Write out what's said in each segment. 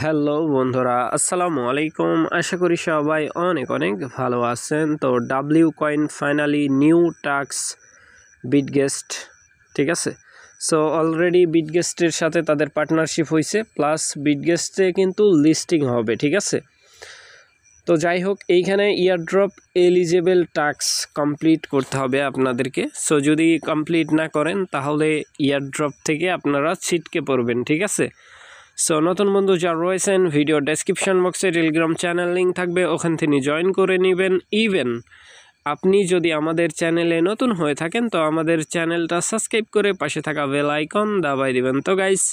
Hello বন্ধুরা, আসসালামু আলাইকুম। আশা করি সবাই অনেক অনেক ভালো আছেন। তো W coin finally new task বিটগেস্ট, ঠিক আছে। সো অলরেডি বিটগেস্টের সাথে তাদের পার্টনারশিপ হয়েছে, প্লাস বিটগেস্টে কিন্তু লিস্টিং হবে, ঠিক আছে। তো যাই হোক, এইখানে ইয়ারড্রপ এলিজেবল টাস্ক কমপ্লিট করতে হবে আপনাদেরকে। সো যদি কমপ্লিট না করেন তাহলে ইয়ারড্রপ থেকে আপনারা ছিটকে পড়বেন, ঠিক আছে। সো নতুন বন্ধু যারা রয়েছেন, ভিডিও ডেসক্রিপশন বক্সে টেলিগ্রাম চ্যানেল লিঙ্ক থাকবে, ওখান থেকে জয়েন করে নেবেন। ইভেন আপনি যদি আমাদের চ্যানেলে নতুন হয়ে থাকেন তো আমাদের চ্যানেলটা সাবস্ক্রাইব করে পাশে থাকা বেল আইকন দাবাই দিবেন। তো গাইস,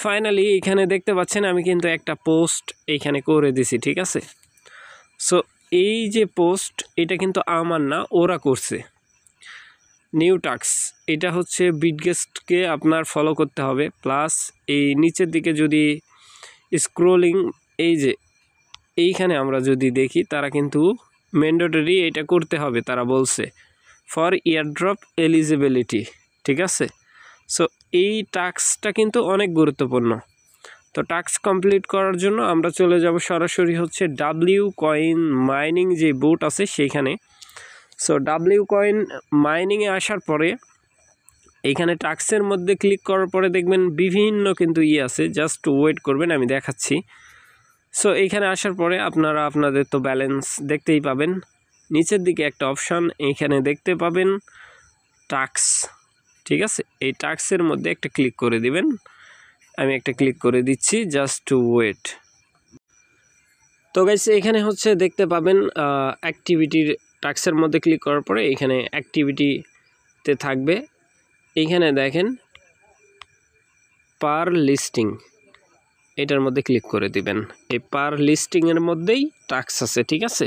ফাইনালি এখানে দেখতে পাচ্ছেন আমি কিন্তু একটা পোস্ট এইখানে করে দিছি, ঠিক আছে। সো এই যে পোস্ট, এটা কিন্তু আমার না, ওরা করছে। নিউ টাস্ক, এটা হচ্ছে বিটগেস্টকে আপনার ফলো করতে হবে। প্লাস এই নিচের দিকে যদি স্ক্রোলিং, এই যে এইখানে আমরা যদি দেখি, তারা কিন্তু ম্যান্ডেটরি এটা করতে হবে, তারা বলছে ফর ইয়ারড্রপ এলিজিবিলিটি, ঠিক আছে। সো এই টাস্কটা কিন্তু অনেক গুরুত্বপূর্ণ। তো টাস্ক কমপ্লিট করার জন্য আমরা চলে যাব সরাসরি হচ্ছে ডাব্লিউ কয়েন মাইনিং যে বোট আছে সেইখানে। সো ডাব্লিউ কয়েন মাইনিংয়ে আসার পরে এইখানে টাস্কের মধ্যে ক্লিক করার পরে দেখবেন বিভিন্ন কিন্তু আছে, জাস্ট ওয়েট করবেন, আমি দেখাচ্ছি। সো এইখানে আসার পরে আপনারা আপনাদের তো ব্যালেন্স দেখতেই পাবেন। নিচের দিকে একটা অপশান এইখানে দেখতে পাবেন টাস্ক, ঠিক আছে। এই টাস্কের মধ্যে একটা ক্লিক করে দিবেন। আমি একটা ক্লিক করে দিচ্ছি, জাস্ট টু ওয়েট। তো গাইস, এখানে হচ্ছে দেখতে পাবেন অ্যাক্টিভিটির টাস্কের মধ্যে ক্লিক করার পরে এখানে অ্যাক্টিভিটিতে থাকবে। এইখানে দেখেন পার লিস্টিং, এটার মধ্যে ক্লিক করে দিবেন। এই পার লিস্টিংয়ের মধ্যেই টাস্ক আছে, ঠিক আছে।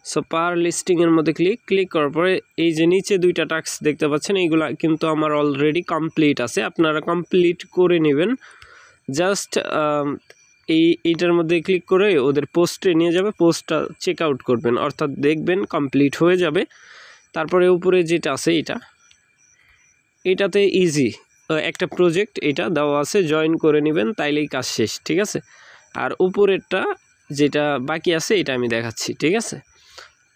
সো পার লিস্টিংয়ের মধ্যে ক্লিক করার পরে এই যে নিচে দুইটা টাস্ক দেখতে পাচ্ছেন, এইগুলা কিন্তু আমার অলরেডি কমপ্লিট আছে, আপনারা কমপ্লিট করে নেবেন। জাস্ট এইটার মধ্যে ক্লিক করে ওদের পোস্টে নিয়ে যাবে, পোস্টটা চেক আউট করবেন, অর্থাৎ দেখবেন কমপ্লিট হয়ে যাবে। তারপরে উপরে যেটা আছে এটাতে ইজি একটা প্রজেক্ট এটা দেওয়া আছে, জয়েন করে নেবেন, তাইলেই কাজ শেষ, ঠিক আছে। আর উপরেরটা যেটা বাকি আছে এটা আমি দেখাচ্ছি, ঠিক আছে।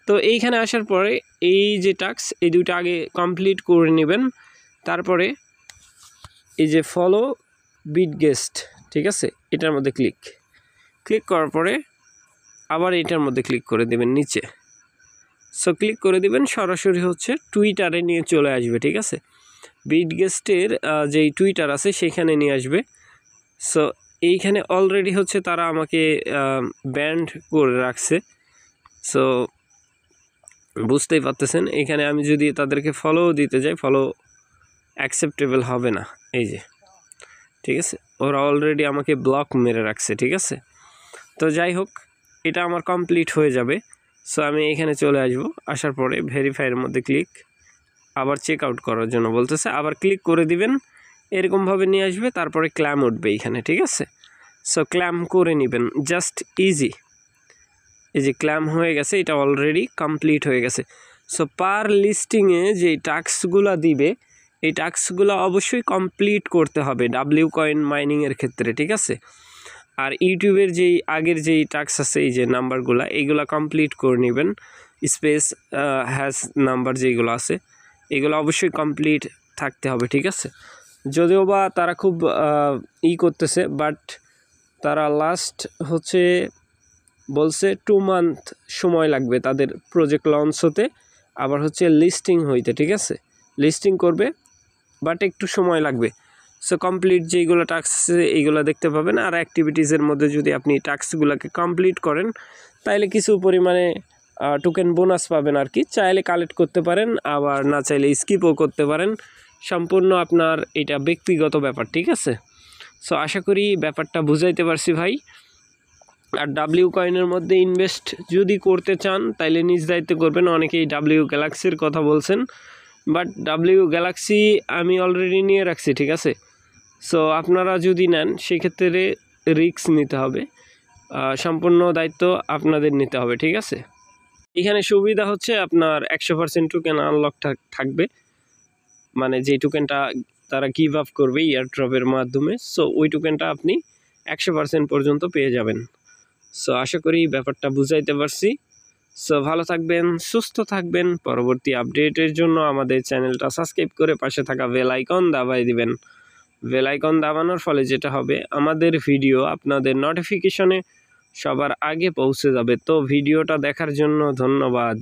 তো এইখানে আসার পরে এই যে টাস্ক, এই দুইটা আগে কমপ্লিট করে নেবেন। তারপরে এই যে ফলো বিটগেস্ট, ঠিক আছে, এটার মধ্যে ক্লিক করার পরে আবার এটার মধ্যে ক্লিক করে দেবেন নিচে। সো ক্লিক করে দিবেন, সরাসরি হচ্ছে টুইটারে নিয়ে চলে আসবে, ঠিক আছে। বিটগেস্টের যেই টুইটার আছে সেখানে নিয়ে আসবে। সো এইখানে অলরেডি হচ্ছে তারা আমাকে ব্যান্ড করে রাখছে। সো বুঝতেই পারতেছেন, এখানে আমি যদি তাদেরকে ফলো দিতে যাই, ফলো অ্যাকসেপ্টেবল হবে না, এই যে, ঠিক আছে। ওরা অলরেডি আমাকে ব্লক মেরে রাখছে, ঠিক আছে। তো যাই হোক, এটা আমার কমপ্লিট হয়ে যাবে। সো আমি এখানে চলে আসবো, আসার পরে ভেরিফাইয়ের মধ্যে আবার চেক আউট করার জন্য বলতেছে, আবার ক্লিক করে দিবেন, এরকমভাবে নিয়ে আসবে। তারপরে ক্ল্যাম উঠবে এইখানে, ঠিক আছে। সো ক্ল্যাম করে নেবেন, জাস্ট ইজি। এই যে ক্ল্যাম হয়ে গেছে, এটা অলরেডি কমপ্লিট হয়ে গেছে। সো পার লিস্টিংয়ে যে টাস্কগুলো দিবে, এই টাস্কগুলো অবশ্যই কমপ্লিট করতে হবে ডাব্লিউ কয়েন মাইনিংয়ের ক্ষেত্রে, ঠিক আছে। আর ইউটিউবের যেই আগের যেই টাস্ক আছে, এই যে নাম্বারগুলো, এইগুলো কমপ্লিট করে নেবেন। স্পেস হ্যাশ নাম্বার যেগুলো আছে, এগুলো অবশ্যই কমপ্লিট থাকতে হবে, ঠিক আছে। যদিও বা তারা খুব করতেছে, বাট তারা লাস্ট হচ্ছে বলছে 2 মান্থ সময় লাগবে তাদের প্রজেক্ট লঞ্চ হতে, আবার হচ্ছে লিস্টিং হইতে, ঠিক আছে। লিস্টিং করবে, বাট একটু সময় লাগবে। সো কমপ্লিট যেইগুলো টাস্ক আছে এইগুলো দেখতে পাবেন। আর অ্যাক্টিভিটিসের মধ্যে যদি আপনি টাস্কগুলোকে কমপ্লিট করেন, তাইলে কিছু পরিমাণে টোকেন বোনাস পাবেন আর কি। চাইলে কালেক্ট করতে পারেন, আবার না চাইলে স্কিপও করতে পারেন, সম্পূর্ণ আপনার এটা ব্যক্তিগত ব্যাপার, ঠিক আছে। সো আশা করি ব্যাপারটা বুঝাইতে পারছি ভাই। আর ডাব্লিউ কয়েনের মধ্যে ইনভেস্ট যদি করতে চান তাইলে নিজ দায়িত্বে করবেন। অনেকেই ডাব্লিউ গ্যালাক্সির কথা বলছেন, বাট ডাব্লিউ গ্যালাক্সি আমি অলরেডি নিয়ে রাখছি, ঠিক আছে। সো আপনারা যদি নেন সেক্ষেত্রে রিস্ক নিতে হবে, সম্পূর্ণ দায়িত্ব আপনাদের নিতে হবে, ঠিক আছে। এখানে সুবিধা হচ্ছে আপনার 100% টোকেন আনলক থাকবে, মানে যেই টোকেনটা তারা গিভ আপ করবে ইয়ারড্রপের মাধ্যমে। সো ওই টোকেনটা আপনি 100% পর্যন্ত পেয়ে যাবেন। সো আশা করি ব্যাপারটা বুঝাইতে পারছি। সো ভালো থাকবেন, সুস্থ থাকবেন। পরবর্তী আপডেটের জন্য আমাদের চ্যানেলটা সাবস্ক্রাইব করে পাশে থাকা বেল আইকন দাবাই দিবেন। বেল আইকন দাবানোর ফলে যেটা হবে, আমাদের ভিডিও আপনাদের নোটিফিকেশনে সবার আগে পৌঁছে যাবে। তো ভিডিওটা দেখার জন্য ধন্যবাদ।